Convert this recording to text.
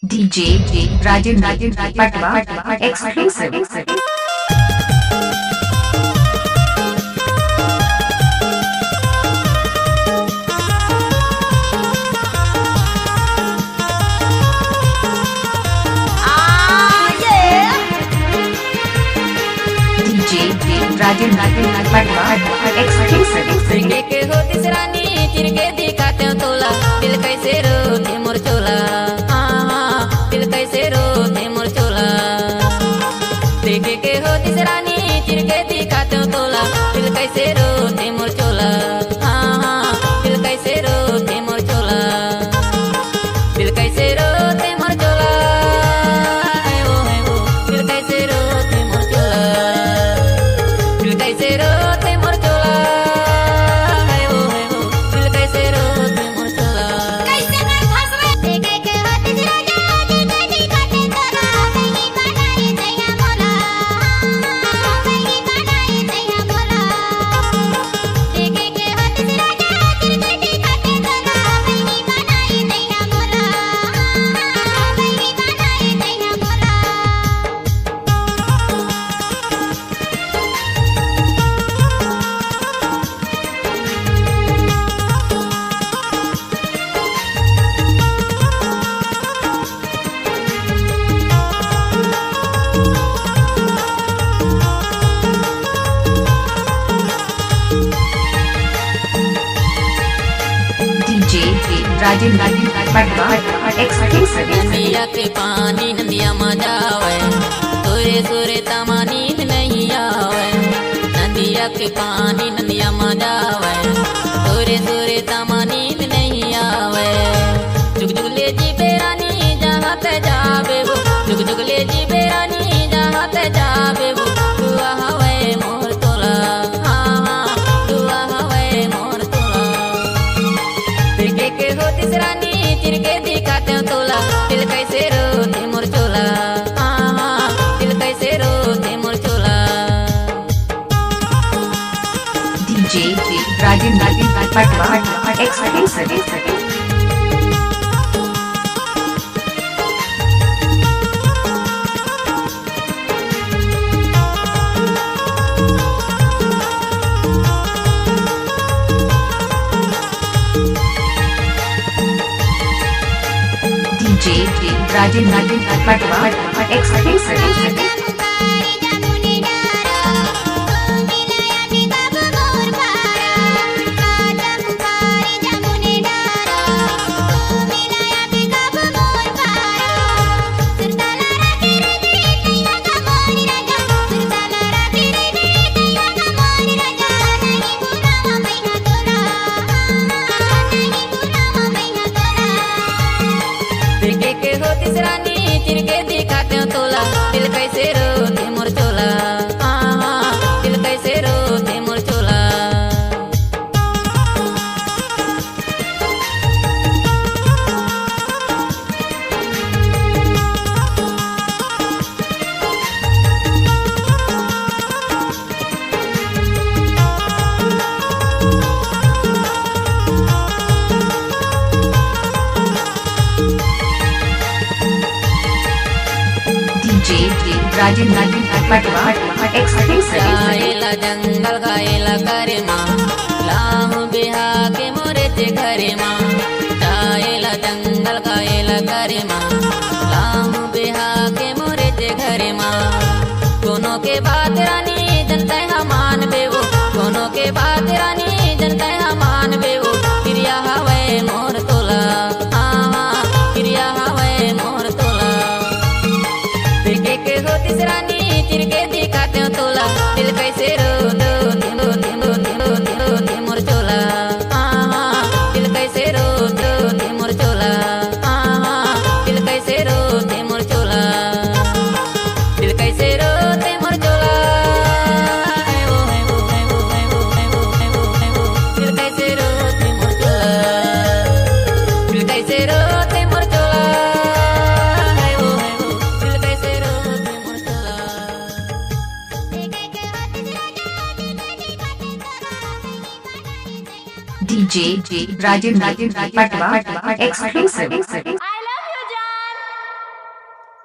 DJ Rajan Patwa exclusive. DJ Rajan Patwa exclusive. तिरके के हो तिसरानी तिरके दिखाते हो तोला दिल कैसे रोते मोर चोला दिल कैसे रोते मोर चोला तिरके के हो तिसरानी तिरके दिखाते हो तोला दिल कैसे रोते मोर चोला दिल कैसे रोते मोर चोला दिल कैसे रोते मोर चोला है वो दिल कैसे रोते मोर चोला दिल कैसे रोते मोर चोला Rajan Patwa exclusive. नदिया के पानी नदिया मजावे सोरे सोरे तमा नींद नहीं आवे नदिया के पानी नदिया मजावे सोरे सोरे तमा नींद नहीं आवे जुग जुग ले जी बेरानी जहाँ ते जावे वो जुग जुग ले जी बेरानी जहाँ ते जावे वो दुआ हवे मोर तोला दुआ हवे मोर तोला तिरके के हो तिसरानी तिरके दिखाते हो तोला दिल कैसे रोते मोर चोला दिल कैसे रोते मोर चोला DJ Rajan Patwa exclusive. DJ Rajan Patwa exclusive. तिरके के हो तिसरानी तिरके दिखाते हो तोला दिल कैसे रोते मोर चोला दिल कैसे रोते मोर चोला DJ Rajan Patwa exclusive. गायला जंगल गायला करे माँ लाहू बिहा के मोरे ते घरे माँ गायला जंगल गायला करे माँ लाहू बिहा के मोरे ते घरे माँ कोनो के बात रानी जनता हमान बेवो कोनो के बात रानी जनता हमान बेवो क्रिया हवे मोर तोला क्रिया हवे मोर तोला तिरके के हो तिसरानी तिरके दिखाते हो तोला दिल कैसे रोते मोर चोला दिल कैसे रोते मोर चोला दिल कैसे रोते मोर चोला दिल कैसे रोते मोर चोला दिल कैसे रोते मोर चोला दिल कैसे रोते मोर चोला दिल कैसे रोते मोर चोला DJ Rajan Patwa exclusive.